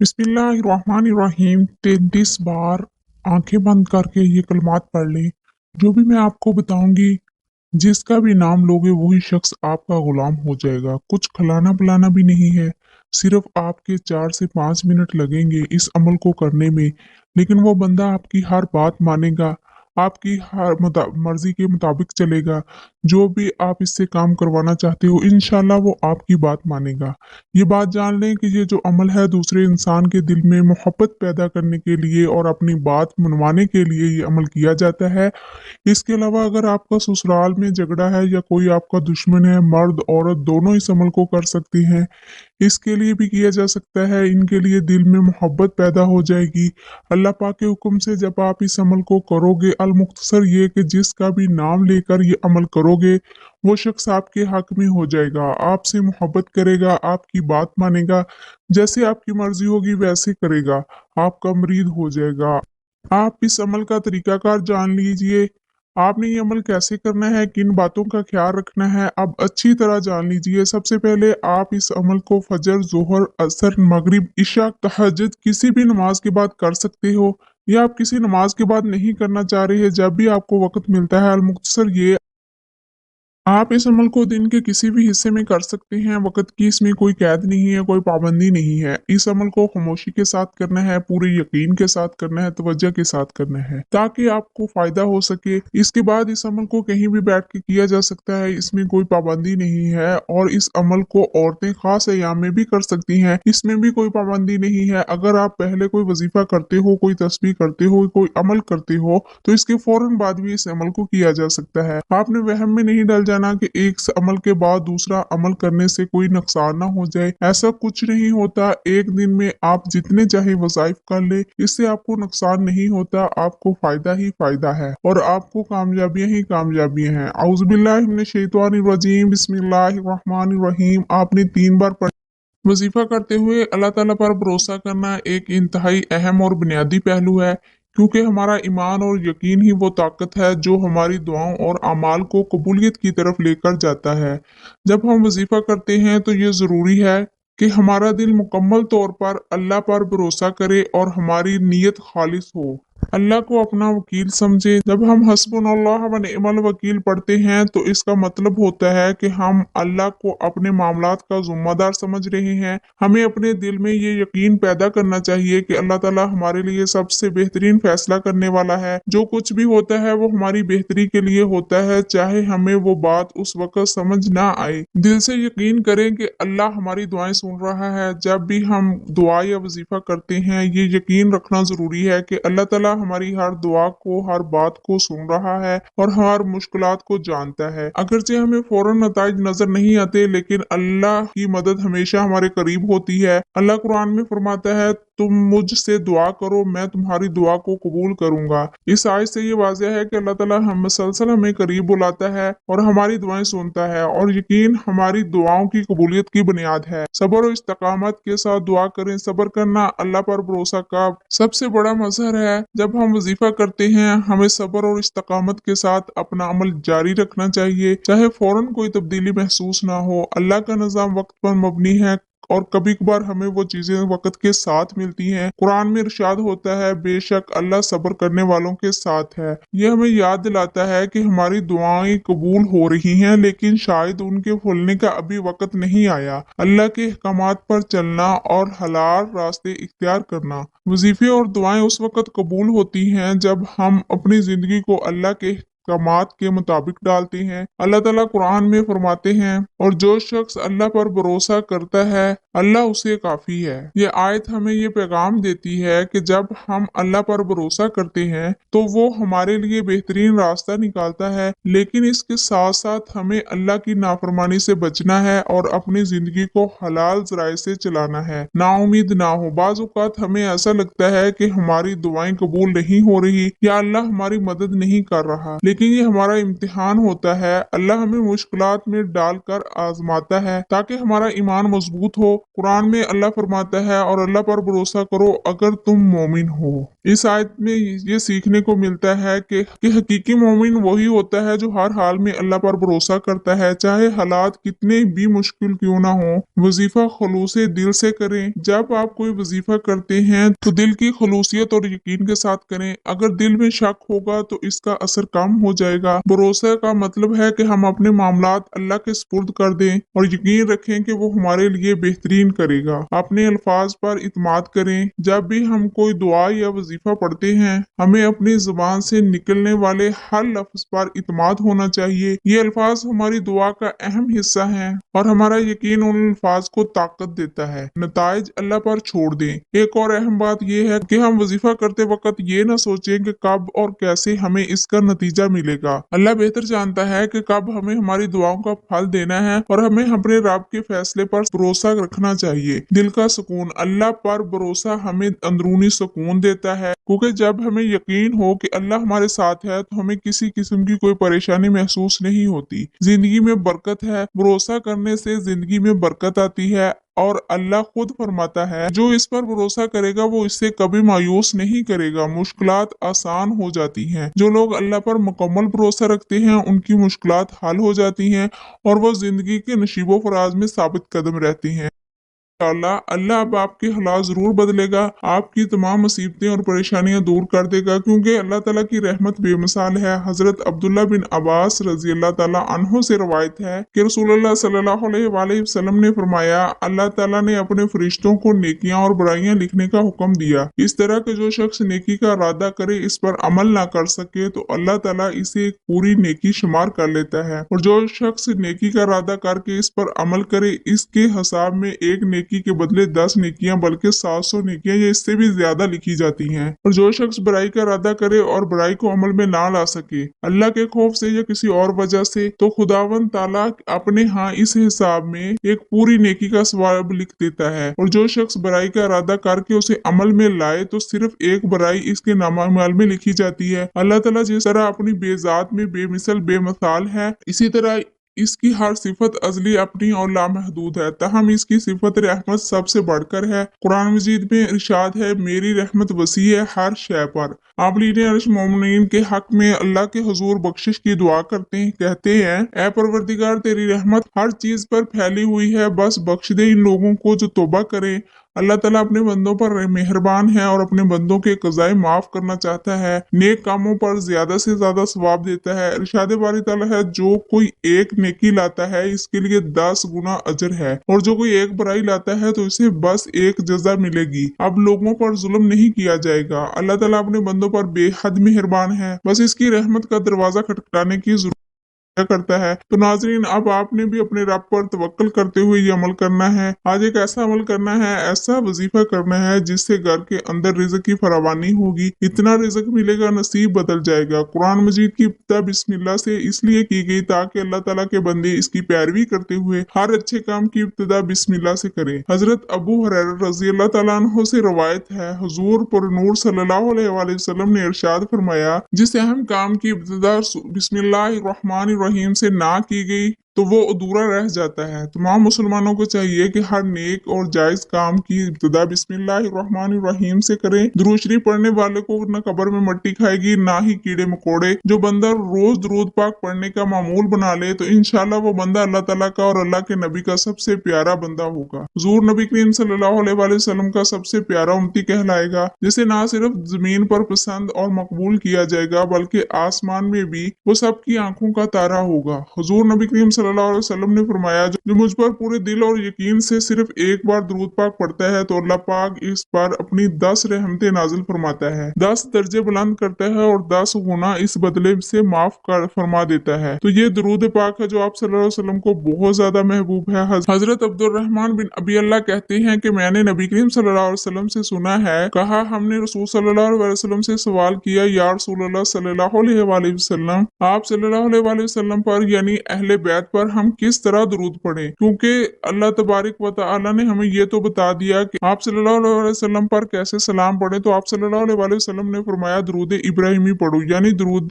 बिस्मिल्लाहिर्रहमानिर्रहीम 33 बार आंखें बंद करके ये कलमात पढ़ लें। जो भी मैं आपको बताऊंगी, जिसका भी नाम लोगे वही शख्स आपका गुलाम हो जाएगा। कुछ खिलाना पिलाना भी नहीं है, सिर्फ आपके 4 से 5 मिनट लगेंगे इस अमल को करने में। लेकिन वो बंदा आपकी हर बात मानेगा, आपकी हर मर्जी के मुताबिक चलेगा। जो भी आप इससे काम करवाना चाहते हो, इंशाल्लाह वो आपकी बात मानेगा। ये बात जान लें कि ये जो अमल है दूसरे इंसान के दिल में मोहब्बत पैदा करने के लिए और अपनी बात मनवाने के लिए ये अमल किया जाता है। इसके अलावा अगर आपका ससुराल में झगड़ा है या कोई आपका दुश्मन है, मर्द औरत दोनों इस अमल को कर सकते हैं। इसके लिए भी किया जा सकता है, इनके लिए दिल में मोहब्बत पैदा हो जाएगी। अल्लाह पाक के हुक्म से जब आप इस अमल को करोगे, अल मुख्तसर ये कि जिसका भी नाम लेकर ये अमल करोगे वो शख्स आपके हक में हो जाएगा, आपसे मोहब्बत करेगा, आपकी बात मानेगा, जैसे आपकी मर्जी होगी वैसे करेगा, आपका मुरीद हो जाएगा। आप इस अमल का तरीकाकार जान लीजिए। आपने ये अमल कैसे करना है, किन बातों का ख्याल रखना है, अब अच्छी तरह जान लीजिए। सबसे पहले आप इस अमल को फजर, जोहर, असर, मगरिब, इशा, तहज्जुद किसी भी नमाज के बाद कर सकते हो, या आप किसी नमाज के बाद नहीं करना चाह रहे हैं, जब भी आपको वक्त मिलता है। अल मुख्तसर ये आप इस अमल को दिन के किसी भी हिस्से में कर सकते हैं। वक़्त की इसमें कोई कैद नहीं है, कोई पाबंदी नहीं है। इस अमल को खामोशी के साथ करना है, पूरे यकीन के साथ करना है, तवज्जो के साथ करना है, ताकि आपको फ़ायदा हो सके। इसके बाद इस अमल को कहीं भी बैठ के किया जा सकता है, इसमें कोई पाबंदी नहीं है। और इस अमल को औरतें ख़ास अय्याम में भी कर सकती हैं, इसमें भी कोई पाबंदी नहीं है। अगर आप पहले कोई वजीफ़ा करते हो, कोई तस्बीह करते हो, कोई अमल करते हो, तो इसके फ़ौरन बाद भी इस अमल को किया जा सकता है। आपने वहम में नहीं डल जाना कि एक अमल के बाद दूसरा अमल करने से कोई नुकसान ना हो जाए। ऐसा कुछ नहीं होता। एक दिन में आप जितने चाहे वज़ाइफ कर ले, इससे आपको नुकसान नहीं होता, आपको फायदा ही फायदा है और आपको कामयाबियां ही कामयाबियां हैं। औज़ुबिल्लाहि मिनश शैतानिर रजीम, बिस्मिल्लाहिर रहमानिर रहीम। आपने 3 बार पढ़ वजीफा करते हुए अल्लाह ताला पर भरोसा करना एक इंतहाई अहम और बुनियादी पहलू है, क्योंकि हमारा ईमान और यकीन ही वो ताकत है जो हमारी दुआओं और अमाल को कबूलियत की तरफ लेकर जाता है। जब हम वजीफा करते हैं तो ये ज़रूरी है कि हमारा दिल मुकम्मल तौर पर अल्लाह पर भरोसा करे और हमारी नीयत खालिस हो, अल्लाह को अपना वकील समझे। जब हम हस्बुनल्लाह व निअमल वकील पढ़ते हैं तो इसका मतलब होता है कि हम अल्लाह को अपने मामलात का जिम्मेदार समझ रहे हैं। हमें अपने दिल में ये यकीन पैदा करना चाहिए कि अल्लाह ताला हमारे लिए सबसे बेहतरीन फैसला करने वाला है। जो कुछ भी होता है वो हमारी बेहतरी के लिए होता है, चाहे हमें वो बात उस वक्त समझ ना आए। दिल से यकीन करें कि अल्लाह हमारी दुआएं सुन रहा है। जब भी हम दुआ या वजीफा करते हैं, ये यकीन रखना जरूरी है कि अल्लाह ताला हमारी हर दुआ को, हर बात को सुन रहा है और हमारी मुश्किलात को जानता है। अगरचे हमें फौरन नताइज नजर नहीं आते, लेकिन अल्लाह की मदद हमेशा हमारे करीब होती है। अल्लाह कुरान में फरमाता है, तुम मुझसे दुआ करो, मैं तुम्हारी दुआ को कबूल करूंगा। इस आयत से ये वाज़ेह है कि अल्लाह ताला हम मसलसल हमें करीब बुलाता है और हमारी दुआएं सुनता है, और यकीन हमारी दुआओं की कबूलियत की बुनियाद है। सब्र और इस्तकामत के साथ दुआ करें। सब्र करना अल्लाह पर भरोसा का सबसे बड़ा मजहर है। जब हम वजीफा करते हैं, हमें सब्र और इस्तकामत के साथ अपना अमल जारी रखना चाहिए, चाहे फौरन कोई तब्दीली महसूस ना हो। अल्लाह का निज़ाम वक्त पर मबनी है और कभी कभार हमें वो चीजें वक्त के साथ मिलती हैं। कुरान में इरशाद होता है, बेशक अल्लाह सब्र करने वालों के साथ है। ये हमें याद दिलाता है कि हमारी दुआएं कबूल हो रही हैं, लेकिन शायद उनके फूलने का अभी वक्त नहीं आया। अल्लाह के अहकामात पर चलना और हलाल रास्ते इख्तियार करना। वजीफे और दुआएं उस वक्त कबूल होती हैं जब हम अपनी जिंदगी को अल्लाह के अहकामात के मुताबिक डालते हैं। अल्लाह ताला कुरान में फरमाते हैं, और जो शख्स अल्लाह पर भरोसा करता है अल्लाह उसे काफी है। ये आयत हमें ये पैगाम देती है कि जब हम अल्लाह पर भरोसा करते हैं तो वो हमारे लिए बेहतरीन रास्ता निकालता है, लेकिन इसके साथ साथ हमें अल्लाह की नाफरमानी से बचना है और अपनी जिंदगी को हलाल जराए से चलाना है। नाउमीद ना हो। बाज़ औक़ात हमें ऐसा लगता है कि हमारी दुआएं कबूल नहीं हो रही या अल्लाह हमारी मदद नहीं कर रहा, लेकिन ये हमारा इम्तिहान होता है। अल्लाह हमें मुश्किलात में डालकर आजमाता है ताकि हमारा ईमान मजबूत हो। कुरान में अल्लाह फरमाता है, और अल्लाह पर भरोसा करो अगर तुम मोमिन हो। इस आयत में ये सीखने को मिलता है कि हकीकी मोमिन वही होता है जो हर हाल में अल्लाह पर भरोसा करता है, चाहे हालात कितने भी मुश्किल क्यों ना हो। वजीफा खलूसे दिल से करें। जब आप कोई वजीफा करते हैं तो दिल की खलूसियत और यकीन के साथ करें। अगर दिल में शक होगा तो इसका असर कम हो जाएगा। भरोसा का मतलब है कि हम अपने मामलात अल्लाह के सुपुर्द कर दें और यकीन रखें कि वो हमारे लिए बेहतरीन करेगा। अपने अल्फाज पर इत्माद करें। जब भी हम कोई दुआ या वजीफा पढ़ते हैं, हमें अपनी जुबान से निकलने वाले हर लफ्ज पर इत्माद होना चाहिए। ये अल्फाज हमारी दुआ का अहम हिस्सा हैं और हमारा यकीन उन अल्फाज को ताकत देता है। नताइज अल्लाह पर छोड़ दें। एक और अहम बात यह है कि हम वजीफा करते वक्त ये ना सोचें कि कब और कैसे हमें इसका नतीजा मिलेगा। अल्लाह बेहतर जानता है कि कब हमें हमारी दुआओं का फल देना है और हमें अपने रब के फैसले पर भरोसा रखना चाहिए। दिल का सुकून। अल्लाह पर भरोसा हमें अंदरूनी सुकून देता है, क्योंकि जब हमें यकीन हो कि अल्लाह हमारे साथ है तो हमें किसी किस्म की कोई परेशानी महसूस नहीं होती। जिंदगी में बरकत है। भरोसा करने से जिंदगी में बरकत आती है और अल्लाह खुद फरमाता है, जो इस पर भरोसा करेगा वो इससे कभी मायूस नहीं करेगा। मुश्किलात आसान हो जाती हैं। जो लोग अल्लाह पर मुकम्मल भरोसा रखते हैं उनकी मुश्किलात हल हो जाती हैं और वो जिंदगी के नशीबो फराज में साबित कदम रहती हैं। अल्लाह अब आपके हालात जरूर बदलेगा, आपकी तमाम मुसीबतें और परेशानियां दूर कर देगा, क्योंकि अल्लाह ताला की रहमत बेमिसाल है। हजरत अब्दुल्ला बिन अब्बास रजी अल्लाह ताला अन्हो से रवायत है कि रसूलुल्लाह सल्लल्लाहु अलैहि वसल्लम ने फरमाया, अल्लाह ताला ने अपने फरिश्तों को नेकियां और बुराइयां लिखने का हुक्म दिया। इस तरह के जो शख्स नेकी का इरादा करे इस पर अमल ना कर सके तो अल्लाह ताला इसे एक पूरी नेकी शुमार कर लेता है, और जो शख्स नेकी का इरादा करके इस पर अमल करे इसके हिसाब में एक नेकी के बदले 10 नेकियां बल्कि 700 नेकियां या इससे भी ज्यादा लिखी जाती हैं। और जो शख्स बुराई का इरादा करे और बुराई को अमल में ना ला सके अल्लाह के खौफ से या किसी और वजह से, तो खुदावन ताला अपने यहाँ इस हिसाब में एक पूरी नेकी का सवाब लिख देता है। और जो शख्स बुराई का इरादा करके उसे अमल में लाए तो सिर्फ एक बुराई इसके नामाल में लिखी जाती है। अल्लाह ताला जिस तरह अपनी बेजात में बेमिसल बेमिसाल है, इसी तरह इसकी हर सिफत अजली अपनी और लामहदूद है, तहम इसकी सिफत रहमत सबसे बढ़कर है। कुरान मजीद में इरशाद है, मेरी रहमत वसी है हर शय पर। आप अर्श मोमिनीन के हक में अल्लाह के हुजूर बख्शिश की दुआ करते हैं, कहते हैं, ए परवरदिगार तेरी रहमत हर चीज पर फैली हुई है, बस बख्श दे इन लोगों को जो तौबा करें। अल्लाह ताला अपने बंदों पर मेहरबान है और अपने बंदों के कज़ाए माफ करना चाहता है। नेक कामों पर ज्यादा से ज्यादा सवाब देता है। इरशाद बारी ताला है, जो कोई एक नेकी लाता है इसके लिए 10 गुना अजर है, और जो कोई एक बुराई लाता है तो इसे बस एक जजा मिलेगी। अब लोगों पर जुल्म नहीं किया जाएगा। अल्लाह ताला अपने बंदों पर बेहद मेहरबान है, बस इसकी रहमत का दरवाजा खटखटाने की जरूरत करता है। तो नाजरीन, अब आपने भी अपने रब पर तवक्कल करते हुए ये अमल करना है। आज एक ऐसा अमल करना है, ऐसा वजीफा करना है जिससे घर के अंदर रिज़्क की फरावानी होगी। इतना रिज़्क मिलेगा नसीब बदल जाएगा। कुरान मजीद की इब्तिदा बिस्मिल्लाह से इसलिए की गई ताकि अल्लाह ताला के बंदे इसकी पैरवी करते हुए हर अच्छे काम की इब्तिदा बिस्मिल्लाह से करें। हजरत अबू हुरैरा रज़ी अल्लाह ताला अन्हु से रवायत है, हुजूर पुरनूर सल्लल्लाहु अलैहि वसल्लम ने इरशाद फरमाया, जिस अहम काम की इब्तिदा बिस्मिल्लाहिर्रहमानिर्रहीम रहीम से ना की गई तो वो अधूरा रह जाता है। तमाम मुसलमानों को चाहिए कि हर नेक और जायज काम की इब्तिदा बिस्मिल्लाहिर्रहमानिर्रहीम से करें। दुरूद शरीफ पढ़ने वाले को न कब्र में मट्टी खाएगी ना ही कीड़े मकोड़े। जो बंदा रोज दुरूद पाक पढ़ने का मामूल बना ले तो इंशाल्लाह वो बंदा अल्लाह ताला का और अल्लाह के नबी का सबसे प्यारा बंदा होगा। हुजूर नबी करीम सल्लल्लाहु अलैहि वसल्लम का सबसे प्यारा उम्मती कहलाएगा, जिसे ना सिर्फ जमीन पर पसंद और मकबूल किया जाएगा बल्कि आसमान में भी वो सबकी आंखों का तारा होगा। हुजूर नबी करीम सल्लल्लाहु अलैहि वसल्लम ने फरमाया, जो मुझ पर पूरे दिल और यकीन से सिर्फ एक बार दुरूद पाक पढ़ता है तो अल्लाह पाक इस पर अपनी 10 रहमतें नाजिल फरमाता है, 10 दर्जे बुलंद करता है और 10 गुना इस बदले से माफ कर फरमा देता है। तो ये दुरूद पाक है जो आप सल्लल्लाहु अलैहि वसल्लम को बहुत ज्यादा महबूब है। हजरत अब्दुर्रहमान बिन अबी अल्लाह कहते हैं कि मैंने नबी करीम सल्लल्लाहु अलैहि वसल्लम से सुना है, कहा हमने रसूल सल्लल्लाहु अलैहि वसल्लम से सवाल किया, या रसूलल्लाह सल्लल्लाहु अलैहि वसल्लम, आप सल्लल्लाहु अलैहि वसल्लम पर यानी अहले बैत पर हम किस तरह दुरूद पढ़ें, क्योंकि अल्लाह तबारक व तआला ने हमें ये तो बता दिया कि आप सल्लल्लाहु अलैहि वसल्लम पर कैसे सलाम पढ़े। तो आप सल्लल्लाहु अलैहि वसल्लम ने फरमाया दुरूद इब्राहिमी पढ़ो, यानी दुरूद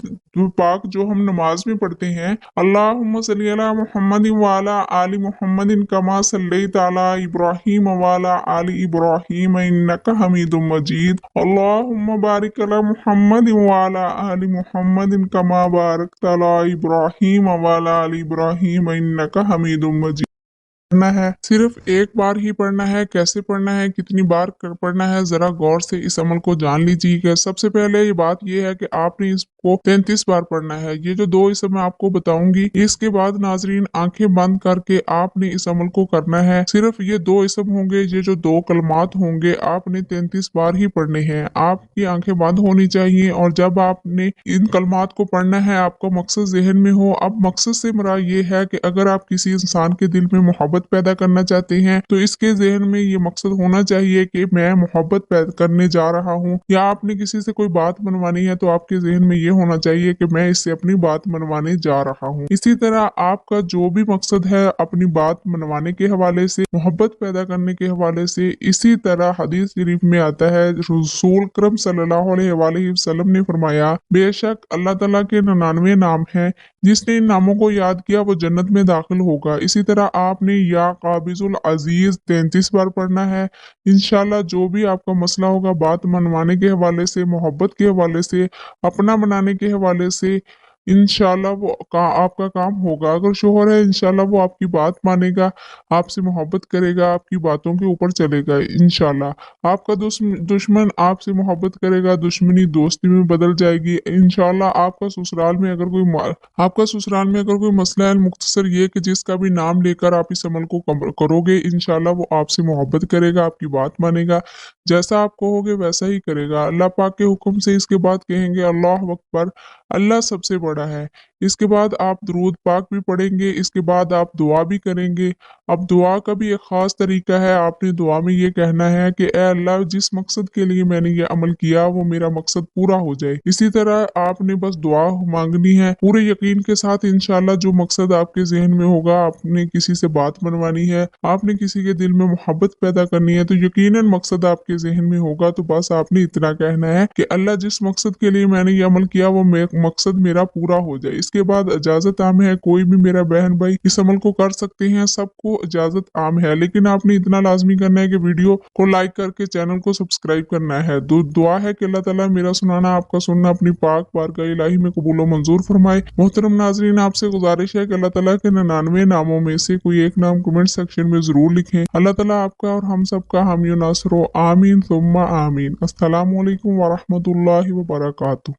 पाक जो हम नमाज में पढ़ते हैं, अल्लाहुम्मा सल्ली अला मुहम्मदिन व अला आलि मुहम्मदिन कमा सल्लैता अला इब्राहीम व अला आलि इब्राहीम इन्नका हमीदुम मजीद, अल्लाहुम्मा बारिक अला मुहम्मदिन व अला आलि मुहम्मदिन कमा बारकता अला इब्राहीम व अला आलि इब्राहीम इन्नका हमीदुम मजीद। पढ़ना है, सिर्फ एक बार ही पढ़ना है। कैसे पढ़ना है, कितनी बार पढ़ना है, जरा गौर से इस अमल को जान लीजिएगा। सबसे पहले ये बात ये है कि आपने इसको 33 बार पढ़ना है। ये जो 2 इसम मैं आपको बताऊंगी, इसके बाद नाजरीन आंखें बंद करके आपने इस अमल को करना है। सिर्फ ये 2 इसम होंगे, ये जो 2 कलमात होंगे, आपने 33 बार ही पढ़ने हैं। आपकी आंखें बंद होनी चाहिए और जब आपने इन कलमात को पढ़ना है, आपका मकसद जहन में हो। अब मकसद से मुराद ये है कि अगर आप किसी इंसान के दिल में मोहब्बत पैदा करना चाहते हैं, तो इसके जहन में ये मकसद होना चाहिए कि मैं मोहब्बत पैदा करने जा रहा हूँ। या आपने किसी से कोई बात मनवानी है, तो आपके जहन में ये होना चाहिए कि मैं इससे अपनी बात मनवाने जा रहा हूँ। इसी तरह आपका जो भी मकसद है अपनी बात मनवाने के हवाले से, मोहब्बत पैदा करने के हवाले से, इसी तरह हदीस शरीफ में आता है, रसूल करम सल्लल्लाहु अलैहि वसल्लम ने फरमाया, बेशक अल्लाह ताला के 99 नाम हैं, जिसने इन नामों को याद किया वो जन्नत में दाखिल होगा। इसी तरह आपने या काबिजुल अजीज 33 बार पढ़ना है। इंशाल्लाह जो भी आपका मसला होगा, बात मनवाने के हवाले से, मोहब्बत के हवाले से, अपना बनाने के हवाले से, इंशाल्लाह वो आपका काम होगा। अगर शोहर है, इंशाल्लाह वो आपकी बात मानेगा, आपसे मोहब्बत करेगा, आपकी बातों के ऊपर चलेगा इंशाल्लाह। आपका दुश्मन आपसे मोहब्बत करेगा, दुश्मनी दोस्ती में बदल जाएगी इंशाल्लाह। आपका ससुराल में अगर कोई मसला है, मुख्तसर ये कि जिसका भी नाम लेकर आप इस अमल को करोगे, इंशाल्लाह वो आपसे मोहब्बत करेगा, आपकी बात मानेगा, जैसा आप कहोगे वैसा ही करेगा। अल्लाह पाक के हुक्म से इसके बाद कहेंगे अल्लाह अकबर, अल्लाह सबसे बड़ा है। इसके बाद आप दुरूद पाक भी पढ़ेंगे, इसके बाद आप दुआ भी करेंगे। अब दुआ का भी एक ख़ास तरीका है। आपने दुआ में ये कहना है कि ए अल्लाह, जिस मकसद के लिए मैंने ये अमल किया वो मेरा मकसद पूरा हो जाए। इसी तरह आपने बस दुआ मांगनी है पूरे यकीन के साथ। इंशाल्लाह जो मकसद आपके जहन में होगा, आपने किसी से बात मनवानी है, आपने किसी के दिल में मोहब्बत पैदा करनी है, तो यकीनन मकसद आपके जहन में होगा। तो बस आपने इतना कहना है कि अल्लाह, जिस मकसद के लिए मैंने ये अमल किया वो मकसद मेरा पूरा हो जाए। इसके बाद इजाजत आम है, कोई भी मेरा बहन भाई इस अमल को कर सकते हैं, सबको इजाजत आम है। लेकिन आपने इतना लाजमी करना है कि वीडियो को लाइक करके चैनल को सब्सक्राइब करना है। दुआ है कि अल्लाह ताला मेरा सुनाना, आपका सुनना अपनी पाक बारगाह इलाही में कबूल व मंजूर फरमाए। मोहतरम नाजरीन, आपसे गुजारिश है कि अल्लाह ताला के 99 नामों में से कोई एक नाम कमेंट सेक्शन में जरूर लिखें। अल्लाह ताला आपका और हम सबका हामी नासरो आमीन सुम्मा आमीन। अस्सलामु अलैकुम व रहमतुल्लाहि व बरकातुहू।